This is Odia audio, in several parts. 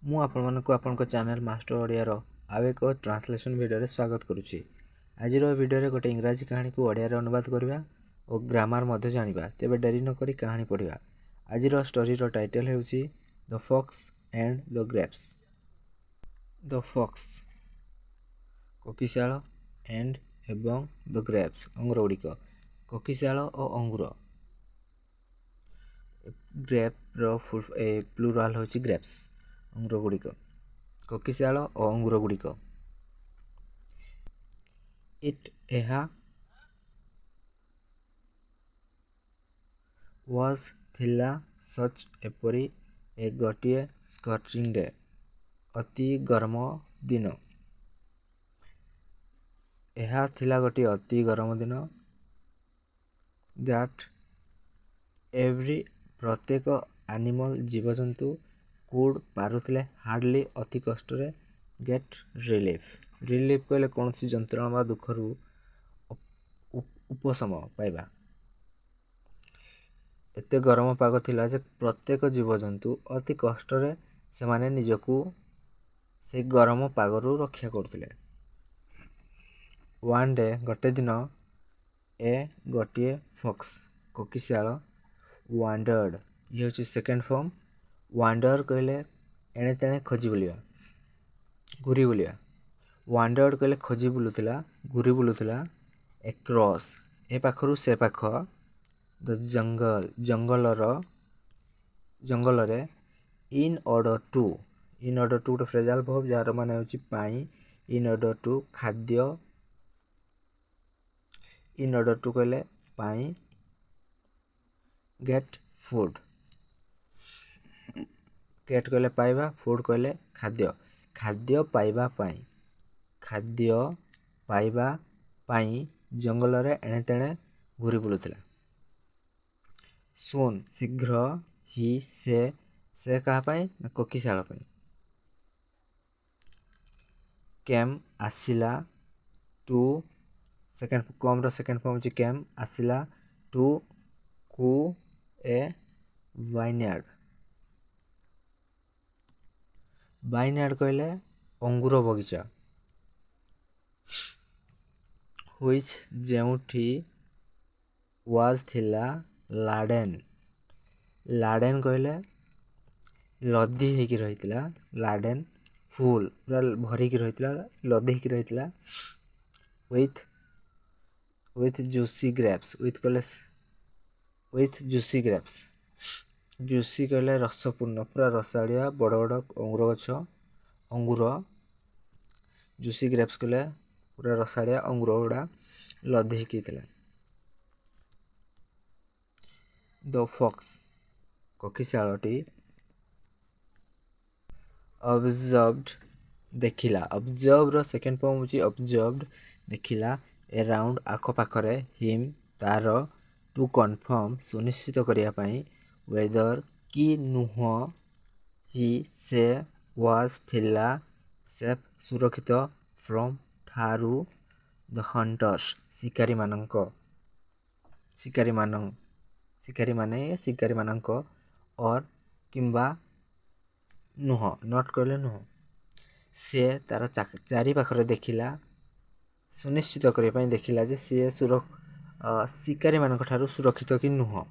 ମୁଁ ଆପଣମାନଙ୍କୁ ଆପଣଙ୍କ ଚ୍ୟାନେଲ୍ ମାଷ୍ଟର ଓଡ଼ିଆର ଆଉ ଏକ ଟ୍ରାନ୍ସଲେସନ୍ ଭିଡ଼ିଓରେ ସ୍ୱାଗତ କରୁଛି। ଆଜିର ଭିଡ଼ିଓରେ ଗୋଟେ ଇଂରାଜୀ କାହାଣୀକୁ ଓଡ଼ିଆରେ ଅନୁବାଦ କରିବା ଓ ଗ୍ରାମାର ମଧ୍ୟ ଜାଣିବା। ତେବେ ଡେରି ନକରି କାହାଣୀ ପଢ଼ିବା। ଆଜିର ଷ୍ଟୋରିର ଟାଇଟଲ୍ ହେଉଛି ଦ ଫକ୍ସ and the ଗ୍ରେପ୍ସ। The Fox କୋକିଶାଳ and ଏବଂ ଦ ଗ୍ରେପ୍ସ ଅଙ୍ଗୁର ଗୁଡ଼ିକ। କୋକିଶାଳ ଓ ଅଙ୍ଗୁର। ଗ୍ରେପ୍ର ପ୍ଲୁରାଲ୍ ହେଉଛି ଗ୍ରେପ୍ସ। ଅଙ୍ଗୁର ଗୁଡ଼ିକ। କୋକିଶାଳ ଓ ଅଙ୍ଗୁର ଗୁଡ଼ିକ। ଏହା ଥିଲା ସଚ୍ ଏପରି ଗୋଟିଏ ସ୍କର୍ଚିଂ ଡେ, ଅତି ଗରମ ଦିନ। ଏହା ଥିଲା ଗୋଟିଏ ଅତି ଗରମ ଦିନ। ଦ୍ୟାଟ୍ ପ୍ରତ୍ୟେକ ଆନିମଲ୍ ଜୀବଜନ୍ତୁ କୁଡ୍ ପାରୁଥିଲେ ହାର୍ଡ଼ଲି ଅତି କଷ୍ଟରେ ଗେଟ୍ ରିଲିଫ୍। ରିଲିଫ୍ କହିଲେ କୌଣସି ଯନ୍ତ୍ରଣା ବା ଦୁଃଖରୁ ଉପଶମ ପାଇବା। ଏତେ ଗରମ ପାଗ ଥିଲା ଯେ ପ୍ରତ୍ୟେକ ଜୀବଜନ୍ତୁ ଅତି କଷ୍ଟରେ ସେମାନେ ନିଜକୁ ସେଇ ଗରମ ପାଗରୁ ରକ୍ଷା କରୁଥିଲେ। ୱାନ୍ ଡେ ଗୋଟେ ଦିନ ଗୋଟିଏ ଫକ୍ସ କୋକିଶାଳ ୱାଣ୍ଡର୍ଡ। ଇଏ ହେଉଛି ସେକେଣ୍ଡ ଫର୍ମ। ୱାଣ୍ଡର କହିଲେ ଏଣେ ତେଣେ ଖୋଜି ବୁଲିବା, ଘୁରି ବୁଲିବା। ୱାଣ୍ଡର୍ଡ କହିଲେ ଖୋଜି ବୁଲୁଥିଲା, ଘୁରି ବୁଲୁଥିଲା। ଏକ୍ରସ୍ ଏ ପାଖରୁ ସେ ପାଖ। ଦ ଜଙ୍ଗଲରେ। ଇନ୍ ଅର୍ଡ଼ର ଟୁ ଗୋଟେ ଫ୍ରେଜାଲ୍ ଭର୍ବ ଯାହାର ମାନେ ହେଉଛି ପାଇଁ। ଇନ୍ ଅର୍ଡ଼ର ଟୁ ଖାଦ୍ୟ। ଇନ୍ ଅର୍ଡ଼ର ଟୁ କହିଲେ ପାଇଁ। Gate food. ଗେଟ୍ କହିଲେ ପାଇବା, ଫୁଡ୍ କହିଲେ ଖାଦ୍ୟ। ଖାଦ୍ୟ ପାଇବା ପାଇଁ। ଖାଦ୍ୟ ପାଇବା ପାଇଁ ଜଙ୍ଗଲରେ ଏଣେ ତେଣେ ଘୁରି ବୁଲୁଥିଲା। ସୁନ୍ ଶୀଘ୍ର। ସେ କାହା ପାଇଁ? ନା କୋକିଶାଳ ପାଇଁ। କେମ୍ ଆସିଲା। ଟୁ କମ୍ର ସେକେଣ୍ଡ ଫର୍ମ ହେଉଛି କେମ୍ ଆସିଲା। ଟୁ କୁ ଏ ଭାଇନ୍ୟାର୍ଡ। ଭାଇନ୍ୟାର୍ଡ କହିଲେ ଅଙ୍ଗୁର ବଗିଚା। ହୁଇଚ୍ ଯେଉଁଠି ୱାଜ୍ ଥିଲା ଲାଡେନ୍। ଲାଡେନ୍ କହିଲେ ଲଦି ହେଇକି ରହିଥିଲା। ଲାଡେନ୍ ଫୁଲ୍ ପୁରା ଭରିକି ରହିଥିଲା, ଲଦି ହେଇକି ରହିଥିଲା। With juicy grapes. With juicy grapes. Juicy କହିଲେ ରସପୂର୍ଣ୍ଣ, ପୁରା ରସାଳିଆ ବଡ଼ ବଡ଼ ଅଙ୍ଗୁର ଗଛ। ଅଙ୍ଗୁର। ଜୁସି ଗ୍ରେପ୍ସ କହିଲେ ପୁରା ରସାଳିଆ ଅଙ୍ଗୁର ଗୁଡ଼ା ଲଦି ହେଇକି ଥିଲା। ଦ ଫକ୍ସ କୋକିଶାଳଟି ଅବଜର୍ଭଡ୍ ଦେଖିଲା। ଅବଜର୍ଭର ସେକେଣ୍ଡ ଫର୍ମ ହେଉଛି ଅବଜର୍ଭଡ୍ ଦେଖିଲା। ଏରାଉଣ୍ଡ ଆଖପାଖରେ। ହିମ୍ ତାର। ଟୁ କନଫର୍ମ ସୁନିଶ୍ଚିତ କରିବା ପାଇଁ। ୱେଦର କି ନୁହଁ। ସେ ୱାଜ୍ ଥିଲା। ସେଫ୍ ସୁରକ୍ଷିତ। ଫ୍ରମ୍ ଠାରୁ। ଦ ହଣ୍ଟର୍ସ ଶିକାରୀମାନଙ୍କ। ଅର୍ କିମ୍ବା ନୁହଁ, ନଟ୍ କହିଲେ ନୁହଁ। ସେ ତାର ଚାରି ପାଖରେ ଦେଖିଲା, ସୁନିଶ୍ଚିତ କରିବା ପାଇଁ ଦେଖିଲା ଯେ ସିଏ ଶିକାରୀମାନଙ୍କ ଠାରୁ ସୁରକ୍ଷିତ କି ନୁହଁ।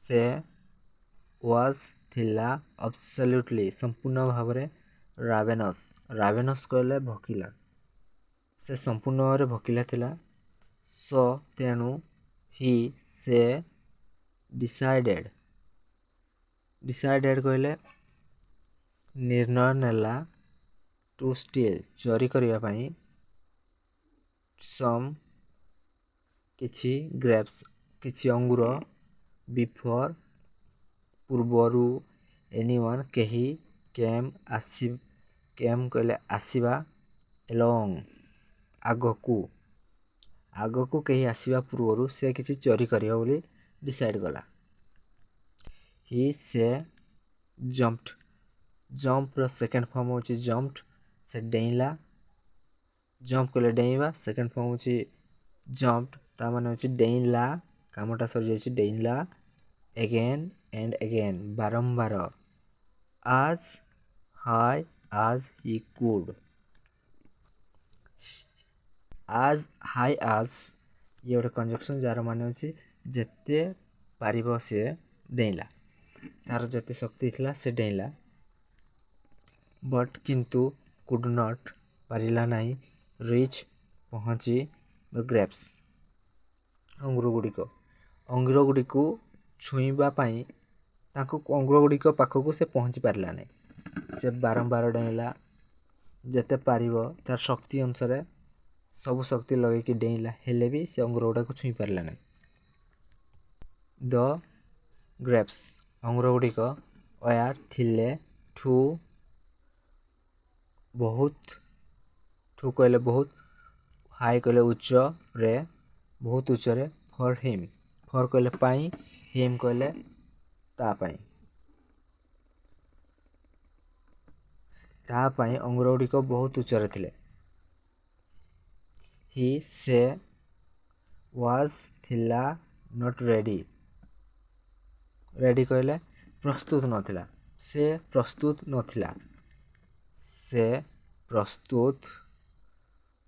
ସେ ୱାଜ୍ ଥିଲା ଆବସଲ୍ୟୁଟଲି ସମ୍ପୂର୍ଣ୍ଣ ଭାବରେ। ରାଭେନସ୍ କହିଲେ ଭୋକିଲା। ସେ ସମ୍ପୂର୍ଣ୍ଣ ଭାବରେ ଭୋକିଲା ଥିଲା। ତେଣୁ ସେ ଡିସାଇଡେଡ୍ କହିଲେ ନିର୍ଣ୍ଣୟ ନେଲା। ଟୁ ଷ୍ଟିଲ୍ ଚୋରି କରିବା ପାଇଁ। କିଛି ଗ୍ରେପ୍ସ କିଛି ଅଙ୍ଗୁର। ବିଫୋର୍ ପୂର୍ବରୁ। ଏନିୱାନ୍ କେହି। କେମ୍ କହିଲେ ଆସିବା। ଏଲଙ୍ଗ୍ ଆଗକୁ କେହି ଆସିବା ପୂର୍ବରୁ ସେ କିଛି ଚୋରି କରିବ ବୋଲି ଡିସାଇଡ୍ କଲା। ସେ ଜମ୍ପର ସେକେଣ୍ଡ ଫର୍ମ ହେଉଛି ଜମ୍ପଡ୍। ସେ ଡେଇଁଲା। ଜମ୍ପ କହିଲେ ଡେଇଁବା। ସେକେଣ୍ଡ ଫର୍ମ ହେଉଛି ଜମ୍ପଡ୍, ତା ମାନେ ହେଉଛି ଡେଇଁଲା। କାମଟା ସରିଯାଇଛି, ଡେଇଁଲା। again and again, ବାରମ୍ବାର, as high as he could, as high as ଇଏ ଗୋଟେ କଞ୍ଜକ୍ସନ୍ ଯାହାର ମାନେ ଅଛି ଯେତେ ପାରିବ ସେ ଡେଇଁଲା, ତାର ଯେତେ ଶକ୍ତି ଥିଲା ସେ ଡେଇଁଲା, ବଟ୍ କିନ୍ତୁ କୁଡ୍ ନଟ୍ ପାରିଲା ନାହିଁ, ରିଚ୍ ପହଞ୍ଚି ଦ ଗ୍ରେପ୍ସ ଅଙ୍ଗୁର ଗୁଡ଼ିକୁ ଛୁଇଁବା ପାଇଁ ତାଙ୍କୁ ଅଙ୍ଗୁର ଗୁଡ଼ିକ ପାଖକୁ ସେ ପହଞ୍ଚି ପାରିଲା ନାହିଁ। ସେ ବାରମ୍ବାର ଡେଇଁଲା, ଯେତେ ପାରିବ ତାର ଶକ୍ତି ଅନୁସାରେ ସବୁ ଶକ୍ତି ଲଗେଇକି ଡେଇଁଲା, ହେଲେ ବି ସେ ଅଙ୍ଗୁର ଗୁଡ଼ାକୁ ଛୁଇଁ ପାରିଲା ନାହିଁ। ଦ ଗ୍ରେପ୍ସ ଅଙ୍ଗୁର ଗୁଡ଼ିକ ୱେୟାର ଥିଲେ ଟୁ ବହୁତ, ଟୁ କହିଲେ ବହୁତ, ହାଇ କହିଲେ ଉଚ୍ଚରେ, ବହୁତ ଉଚ୍ଚରେ, ଫର୍ ହିମ୍ ଫର୍ କହିଲେ ପାଇଁ, ହିମ୍ କହିଲେ ତା ପାଇଁ, ତା ପାଇଁ ଅଙ୍ଗୁର ଗୁଡ଼ିକ ବହୁତ ଉଚ୍ଚରେ ଥିଲେ। ହି ସେ ୱାଜ୍ ଥିଲା, ନଟ୍ ରେଡ଼ି ରେଡ଼ି କହିଲେ ପ୍ରସ୍ତୁତ ନଥିଲା, ସେ ପ୍ରସ୍ତୁତ ନଥିଲା, ସେ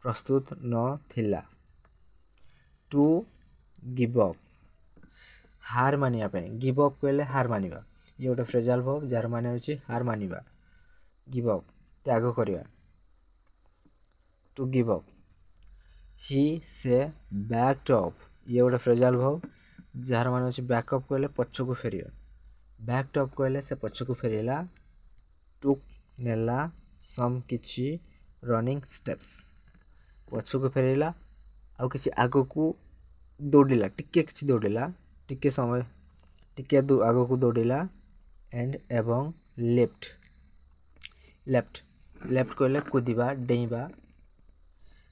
ପ୍ରସ୍ତୁତ ନଥିଲା। ଟୁ ଗିଭ୍ ଅପ୍ ହାର ମାନିବା ପାଇଁ, ଗିଭ୍ ଅପ୍ କହିଲେ ହାର ମାନିବା, ଇଏ ଗୋଟେ ଫ୍ରେଜାଲ୍ ଭର୍ବ ଯାହାର ମାନେ ହେଉଛି ହାର ମାନିବା, ଗିଭ୍ ଅପ୍ ତ୍ୟାଗ କରିବା। ଟୁ ଗିଭ୍ ଅପ୍ ହି ସେ ବ୍ୟାକ୍ଡ ଅପ୍, ଇଏ ଗୋଟେ ଫ୍ରେଜାଲ୍ ଭର୍ବ ଯାହାର ମାନେ ହେଉଛି ବ୍ୟାକ୍ଅପ୍ କହିଲେ ପଛକୁ ଫେରିବା, ବ୍ୟାକ୍ଡ ଅପ୍ କହିଲେ ସେ ପଛକୁ ଫେରିଲା। ଟୁକ୍ ନେଲା, ସମ୍ କିଛି, ରନିଂ ଷ୍ଟେପ୍ସ ପଛକୁ ଫେରିଲା, ଆଉ କିଛି ଆଗକୁ ଦୌଡ଼ିଲା, ଟିକେ କିଛି ଦୌଡ଼ିଲା, ଟିକେ ସମୟ ଟିକେ ଆଗକୁ ଦୌଡ଼ିଲା, ଏଣ୍ଡ ଏବଂ ଲେଫ୍ଟ କହିଲେ କୁଦିବା, ଡେଇଁବା,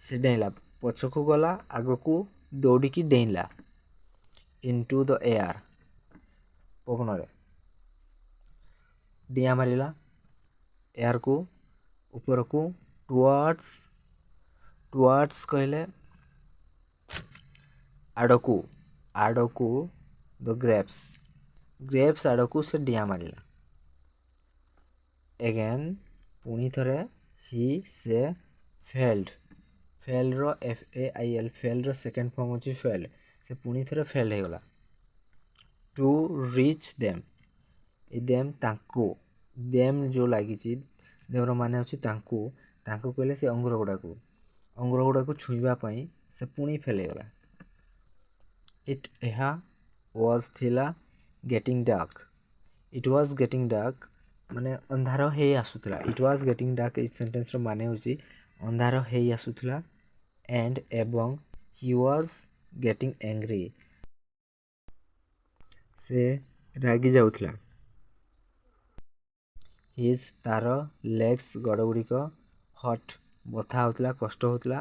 ସେ ଡେଇଁଲା, ପଛକୁ ଗଲା, ଆଗକୁ ଦୌଡ଼ିକି ଡେଇଁଲା। ଇନଟୁ ଦ ଏୟାର ପବନରେ, ଡିଆଁ ମାରିଲା ଏୟାରକୁ, ଉପରକୁ, ଟୁୱାର୍ଡସ୍ କହିଲେ ଆଡ଼କୁ, ଦ ଗ୍ରେପ୍ସ ଆଡ଼କୁ ସେ ଡିଆଁ ମାରିଲା। ଏଗେନ୍ ପୁଣି ଥରେ, ହି ସେ ଫେଲ୍ଡର FAIL ଫେଲ୍ଡର ସେକେଣ୍ଡ ଫର୍ମ ହେଉଛି ଫେଲ୍ଡ, ସେ ପୁଣି ଥରେ ଫେଲ୍ଡ ହେଇଗଲା। ଟୁ ରିଚ୍ ଦେମ୍, ଏ ଦେମ୍ ତାଙ୍କୁ, ଦେମ୍ ଯେଉଁ ଲାଗିଛି ଦେମ୍ର ମାନେ ହେଉଛି ତାଙ୍କୁ କହିଲେ ସେ ଅଙ୍ଗୁର ଗୁଡ଼ାକୁ ଛୁଇଁବା ପାଇଁ ସେ ପୁଣି ଫେଲ୍ ହେଇଗଲା। ଏହା ୱାଜ୍ ଥିଲା, ଗେଟିଂ ଡାର୍କ ମାନେ ଅନ୍ଧାର ହେଇ ଆସୁଥିଲା, ଇଟ୍ ୱାଜ୍ ଗେଟିଂ ଡାର୍କ ଏଇ ସେଣ୍ଟେନ୍ସର ମାନେ ହେଉଛି ଅନ୍ଧାର ହେଇ ଆସୁଥିଲା, ଏଣ୍ଡ ଏବଂ ହି ୱାଜ୍ ଗେଟିଂ ଏଙ୍ଗ୍ରି ସେ ରାଗି ଯାଉଥିଲା। ହିଜ୍ ତାର ଲେଗ୍ସ ଗୋଡ଼ ଗୁଡ଼ିକ ହଟ୍ ବଥା ହେଉଥିଲା, କଷ୍ଟ ହେଉଥିଲା।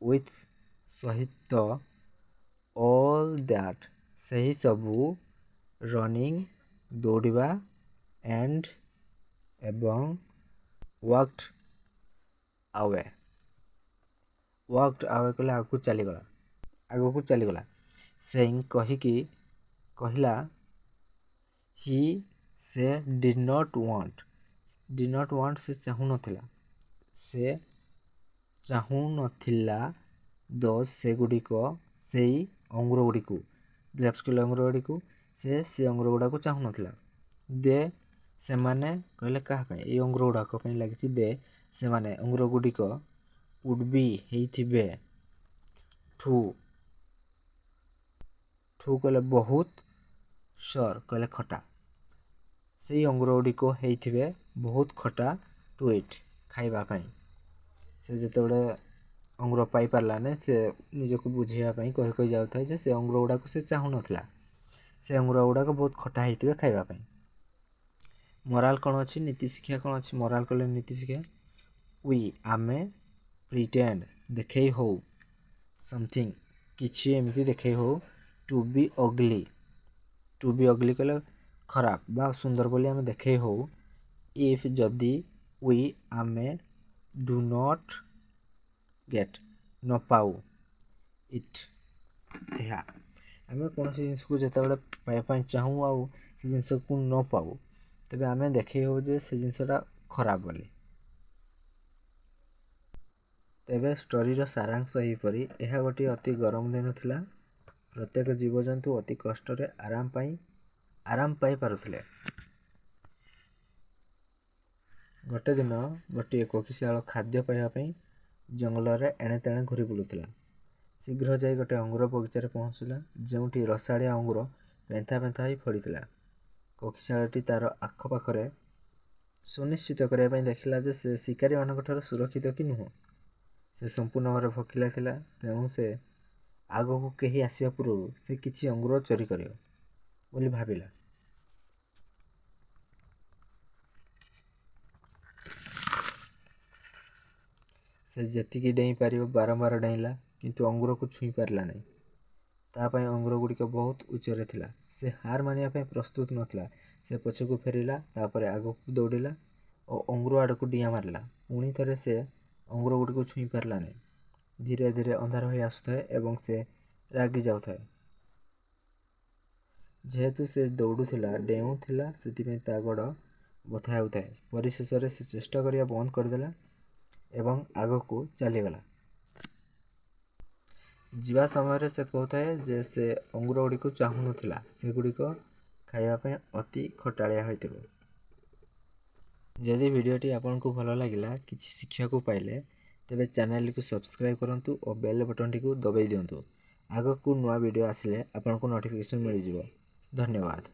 ୱିଥ୍ ସହିତ, ଅଲ୍ ଦ୍ୟାଟ୍ ସେହି ସବୁ, ରନିଂ ଦୌଡ଼ିବା, ଏଣ୍ଡ ଏବଂ ୱାକ୍ଡ ଆୱେ କହିଲେ ଆଗକୁ ଚାଲିଗଲା। ସେଇଂ କହିଲା, ହି ସେ ଡିଡ୍ ନଟ୍ ୱାଣ୍ଟ ସେ ଚାହୁଁନଥିଲା, ଦୋଜ୍ ସେଗୁଡ଼ିକ, ସେଇ ଅଙ୍ଗୁର ଗୁଡ଼ିକୁ, ଗ୍ରେପ୍ସ କହିଲେ ଅଙ୍ଗୁର ଗୁଡ଼ିକୁ, ସେ ଅଙ୍ଗୁର ଗୁଡ଼ାକୁ ଚାହୁଁନଥିଲା। ଦେ ସେମାନେ କହିଲେ କାହା ପାଇଁ, ଏଇ ଅଙ୍ଗୁର ଗୁଡ଼ାକ ପାଇଁ ଲାଗିଛି ଦେ, ସେମାନେ ଅଙ୍ଗୁର ଗୁଡ଼ିକ, ଉଡ୍ ବି ହେଇଥିବେ, ଠୁ କହିଲେ ବହୁତ, ସର୍ କହିଲେ ଖଟା, ସେଇ ଅଙ୍ଗୁର ଗୁଡ଼ିକ ହେଇଥିବେ ବହୁତ ଖଟା, ଟୁ ଇଟ୍ ଖାଇବା ପାଇଁ। ସେ ଯେତେବେଳେ ଅଙ୍ଗୁର ପାଇପାରିଲାନି, ସେ ନିଜକୁ ବୁଝେଇବା ପାଇଁ କହି ଯାଉଥାଏ ଯେ ସେ ଅଙ୍ଗୁର ଗୁଡ଼ାକୁ ସେ ଚାହୁଁନଥିଲା, ସେ ଅଙ୍ଗୁର ଗୁଡ଼ାକ ବହୁତ ଖଟା ହେଇଥିବେ ଖାଇବା ପାଇଁ। ମୋରାଲ୍ କ'ଣ ଅଛି, ନୀତି ଶିକ୍ଷା କ'ଣ ଅଛି, ମୋରାଲ୍ କହିଲେ ନୀତି ଶିକ୍ଷା, ଆମେ ପ୍ରିଟେଣ୍ଡ ଦେଖେଇ ହଉ, ସମଥିଙ୍ଗ କିଛି ଏମିତି ଦେଖେଇ ହଉ, ଟୁ ବି ଅଗ୍ଲି କହିଲେ ଖରାପ ବା ସୁନ୍ଦର ବୋଲି ଆମେ ଦେଖେଇ ହଉ, ଇଫ୍ ଯଦି, ଆମେ ଡୁ ନଟ୍ ଗେଟ୍ ନ ପାଉ, ଇଟ୍ ଏହା, आम कौन जिनस जिते पाइबा चाहूँ आउ से जिनस को न पाऊ तेबे आम देखी हो से जिनसटा खराब बोली। तेबे स्टोरीर सारांश एहीपरि यह गोटे अति गरम दिन थिला। प्रत्येक जीवजंतु अति कष्ट आराम पाई पारुथिले। गोटे दिन गोटे कोकिशाल खाद्य पाइबा जंगल रे एणे तेणे घूरी बुलुथिला। शीघ्र जाई गोटे अंगूर बगीचार पहुँचला जोंठी रसाड़िया अंगूर पेंथा पेंथा होई फड़ीथिला। कोकिशालटी तार आखपाखरे सुनिश्चित करने देखिला जे से शिकारी मानक सुरक्षित कि नुह। से संपूर्ण भाव भकिला थिला तेणु से आग को कहीं आसवा पूर्व से किसी अंगूर चोरी करियो बोली भाविला। से जेतिकी डेई पार बारंबार डेइला किंतु अंगूर को छुई पारला नहीं। तापाई अंगूर गुड़िक बहुत उच्चरे थिला। से हार मानिया पे प्रस्तुत नथिला। से पछकू फेरिला तापर आगू दौड़िला और अंगूर आड़ को डिया मारला। पुणी थरे से अंगूर गुड़ी को छुई पारला नहीं। धीरे धीरे अंधार हो आसुଥାଏ एवं से रागी जाउଥାଏ। जेहेतु से दौड़ुथिला डेउथिला सेतिपई ता गोड़ बथा हेउଥାଏ। परिशेष रे से चेष्टा करिया बंद करदेला एवं आग को चलीगला। जीवा समय से कहता जे से अंगूर गुड़ी को चाहू नथिला। से गुड़िक खाइबा अति खटालिया होइतिबो। जदि वीडियोटी आपको भल लगिला किसी शिक्षा को पाइले तेबे चैनल को सब्सक्राइब करंतु और बेल बटन टी को दबाई दियंतु। आगो को नया वीडियो आसिले आपको नोटिफिकेशन मिल जिवो। धन्यवाद।